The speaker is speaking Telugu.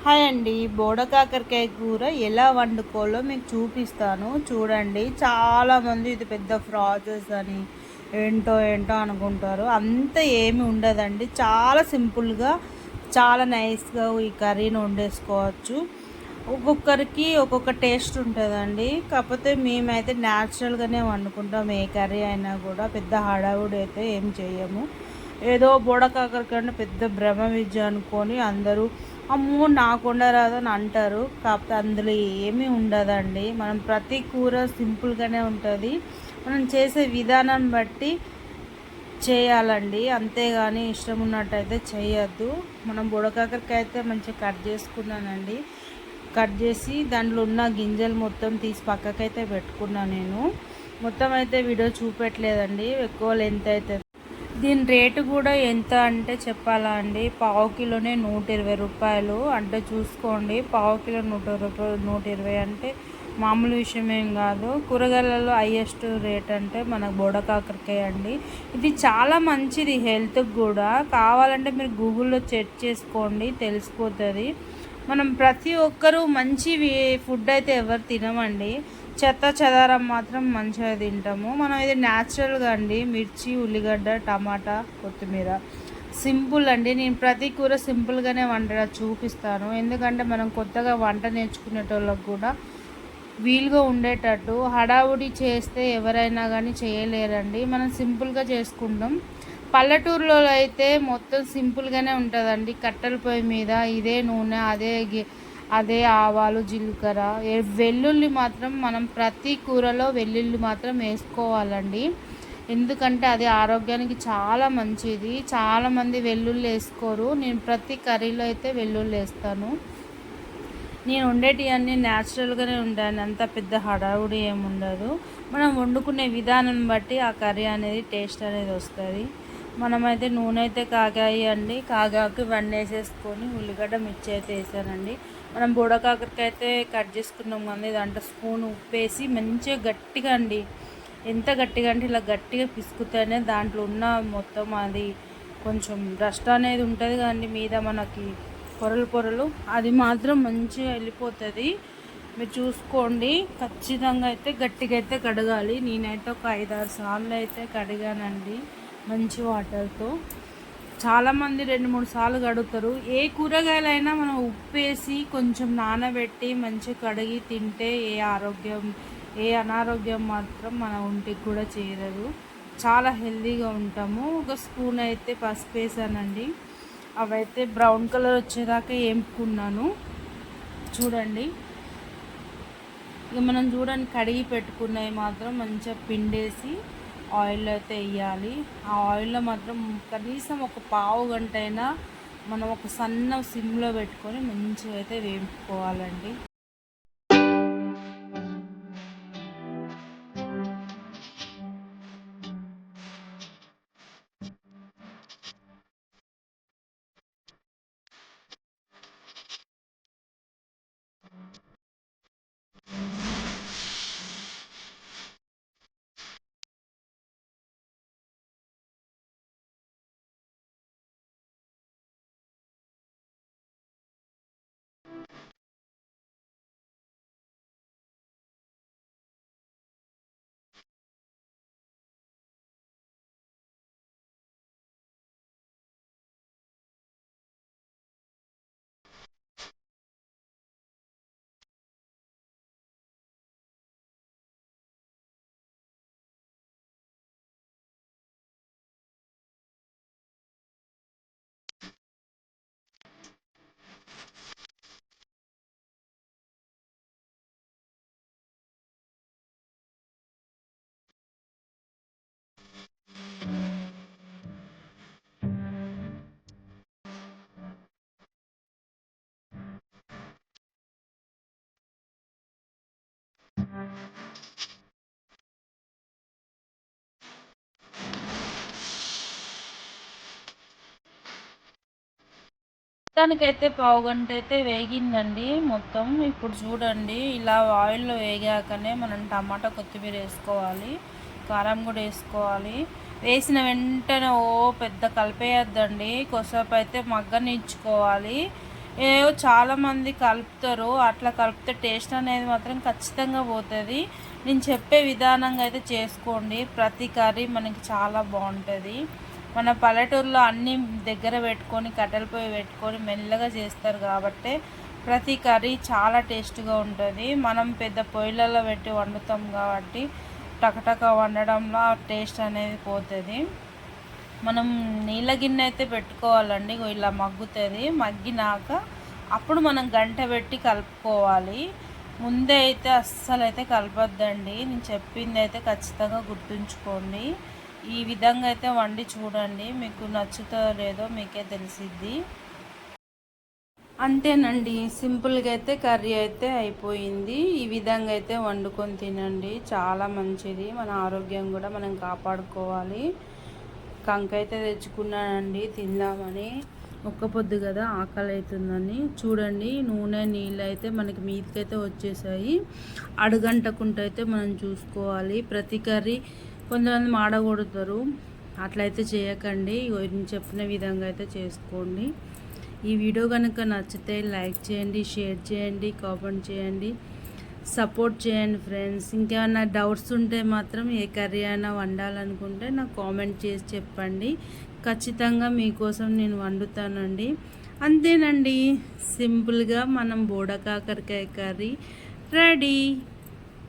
హాయ్ అండి. బోడ కాకరకాయ కూర ఎలా వండుకోవాలో మీకు చూపిస్తాను చూడండి. చాలామంది ఇది పెద్ద ప్రాసెస్ అని ఏంటో ఏంటో అనుకుంటారు. అంత ఏమి ఉండదండి. చాలా సింపుల్గా చాలా నైస్గా ఈ కర్రీని వండేసుకోవచ్చు. ఒక్కొక్కరికి ఒక్కొక్క టేస్ట్ ఉంటుందండి. కాకపోతే మేమైతే న్యాచురల్గానే వండుకుంటాం. ఏ కర్రీ అయినా కూడా పెద్ద హడావుడి అయితే ఏం చేయము. ఏదో బోడ కాకరకాయ పెద్ద బ్రహ్మ విద్య అనుకొని అందరూ అమ్మో నాకు వండరాదు అని అంటారు. కాకపోతే అందులో ఏమీ ఉండదండి. మనం ప్రతి కూర సింపుల్గానే ఉంటుంది. మనం చేసే విధానం బట్టి చేయాలండి, అంతేగాని ఇష్టం ఉన్నట్టయితే చేయొద్దు. మనం బుడకాకరకాయ అయితే మంచిగా కట్ చేసుకున్నానండి. కట్ చేసి దాంట్లో ఉన్న గింజలు మొత్తం తీసి పక్కకైతే పెట్టుకున్నాను. నేను మొత్తం అయితే వీడియో చూపెట్టలేదండి, ఎక్కువ లెంత్ అయితే. దీని రేటు కూడా ఎంత అంటే చెప్పాలా అండి, పావు కిలోనే 120 రూపాయలు. అంటే చూసుకోండి, పావు కిలో 120 అంటే మామూలు విషయం ఏం కాదు. కూరగాయలలో హైయెస్ట్ రేట్ అంటే మనకు బోడకాకరకాయ అండి. ఇది చాలా మంచిది హెల్త్కి కూడా. కావాలంటే మీరు గూగుల్లో చెక్ చేసుకోండి, తెలిసిపోతుంది. మనం ప్రతి ఒక్కరూ మంచి ఫుడ్ అయితే ఎవరు తినమండి. చెత్త చెదారం మాత్రం మంచిగా తింటాము మనం. ఇది న్యాచురల్గా అండి. మిర్చి, ఉల్లిగడ్డ, టమాటా, కొత్తిమీర, సింపుల్ అండి. నేను ప్రతి కూర సింపుల్గానే వండడం చూపిస్తాను. ఎందుకంటే మనం కొత్తగా వంట నేర్చుకునేటోళ్ళకి కూడా వీలుగా ఉండేటట్టు. హడావుడి చేస్తే ఎవరైనా కానీ చేయలేరండి. మనం సింపుల్గా చేసుకుంటాం. పల్లెటూరులో అయితే మొత్తం సింపుల్గానే ఉంటుందండి. కట్టెల పొయ్యి మీద ఇదే నూనె, అదే ఆవాలు, జీలకర్ర, వెల్లుల్లి మాత్రం మనం ప్రతి కూరలో వెల్లుల్లి మాత్రం వేసుకోవాలండి. ఎందుకంటే అది ఆరోగ్యానికి చాలా మంచిది. చాలామంది వెల్లుల్లి వేసుకోరు. నేను ప్రతి కర్రీలో అయితే వెల్లుల్లి వేస్తాను. నేను వండేటివన్నీ న్యాచురల్గానే ఉంటాను. అంత పెద్ద హడావుడి ఏముండదు. మనం వండుకునే విధానం బట్టి ఆ కర్రీ అనేది టేస్ట్ అనేది వస్తుంది. మనమైతే నూనె అయితే కాగాయండి. కాగాకి ఇవన్నీ వేసేసుకొని ఉల్లిగడ్డ, మిర్చి అయితే వేసానండి. మనం బుడకాకరకాయ అయితే కట్ చేసుకున్నాం కానీ దాంట్లో స్పూన్ ఉప్పు వేసి మంచిగా గట్టిగా అండి, ఎంత గట్టిగా అంటే ఇలా గట్టిగా పిసుకుతేనే దాంట్లో ఉన్న మొత్తం అది కొంచెం డస్ట్ అనేది ఉంటుంది కానీ మీద మనకి పొరలు అది మాత్రం మంచిగా వెళ్ళిపోతుంది. మీరు చూసుకోండి. ఖచ్చితంగా అయితే గట్టిగా అయితే కడగాలి. నేనైతే ఒక 5-6 సార్లు అయితే కడిగానండి మంచి వాటర్తో. చాలామంది 2-3 సార్లు కడుగుతారు. ఏ కూరగాయలైనా మనం ఉప్పు వేసి కొంచెం నానబెట్టి మంచిగా కడిగి తింటే ఏ అనారోగ్యం మాత్రం మన ఒంటికి కూడా చేరదు. చాలా హెల్తీగా ఉంటాము. ఒక స్పూన్ అయితే పసుపు వేసానండి. అవైతే బ్రౌన్ కలర్ వచ్చేదాకా వేపుకున్నాను. చూడండి, ఇక మనం చూడండి, కడిగి పెట్టుకున్నవి మాత్రం మంచిగా పిండేసి ఆయిల్ అయితే వేయాలి. ఆ ఆయిల్లో మాత్రం కనీసం ఒక పావు గంట అయినా మనం ఒక సన్న సిమ్లో పెట్టుకొని మంచిగా అయితే వేపుకోవాలండి. దానికైతే పావు గంట అయితే వేగిందండి మొత్తం. ఇప్పుడు చూడండి, ఇలా ఆయిల్లో వేగాకనే మనం టమాటా, కొత్తిమీర వేసుకోవాలి. కారం కూడా వేసుకోవాలి. వేసిన వెంటనే పెద్ద కలిపేయద్దండి. కొద్దిసేపు అయితే మగ్గనిచ్చుకోవాలి. ఏవో చాలామంది కలుపుతారు, అట్లా కలిపితే టేస్ట్ అనేది మాత్రం ఖచ్చితంగా పోతుంది. నేను చెప్పే విధానంగా అయితే చేసుకోండి, ప్రతి కర్రీ మనకి చాలా బాగుంటుంది. మన పల్లెటూరులో అన్నీ దగ్గర పెట్టుకొని కట్టెల పొయ్యి పెట్టుకొని మెల్లగా చేస్తారు కాబట్టి ప్రతి కర్రీ చాలా టేస్ట్గా ఉంటుంది. మనం పెద్ద పొయ్యిలలో పెట్టి వండుతాం కాబట్టి టకటక వండడంలో ఆ టేస్ట్ అనేది పోతుంది. మనం నీళ్ళ గిన్నె అయితే పెట్టుకోవాలండి, ఇలా మగ్గుతుంది. మగ్గినాక అప్పుడు మనం గంట పెట్టి కలుపుకోవాలి. ముందే అయితే అస్సలు అయితే కలపొద్దండి. నేను చెప్పింది అయితే ఖచ్చితంగా గుర్తుంచుకోండి. ఈ విధంగా అయితే వండి చూడండి, మీకు నచ్చుతో లేదో మీకే తెలిసిద్ది. అంతేనండి, సింపుల్గా అయితే కర్రీ అయితే అయిపోయింది. ఈ విధంగా అయితే వండుకొని తినండి, చాలా మంచిది. మన ఆరోగ్యం కూడా మనం కాపాడుకోవాలి. కంకైతే తెచ్చుకున్నానండి తిందామని, ఒక్క పొద్దు కదా ఆకలి అవుతుందని. చూడండి, నూనె నీళ్ళు అయితే మనకి మీదకైతే వచ్చేసాయి. అడుగంటకుంటైతే మనం చూసుకోవాలి. ప్రతి కర్రీ కొంతమంది మాడగొడతారు, అట్లయితే చేయకండి. నేను చెప్పిన విధంగా అయితే చేసుకోండి. ఈ వీడియో కనుక నచ్చితే లైక్ చేయండి, షేర్ చేయండి, కామెంట్ చేయండి, సపోర్ట్ చేయండి ఫ్రెండ్స్. ఇంకేమైనా డౌట్స్ ఉంటే మాత్రం ఏ కర్రీ అయినా వండాలనుకుంటే నాకు కామెంట్ చేసి చెప్పండి, ఖచ్చితంగా మీకోసం నేను వండుతానండి. అంతేనండి, సింపుల్గా మనం బోడ కాకరకాయ కర్రీ రెడీ.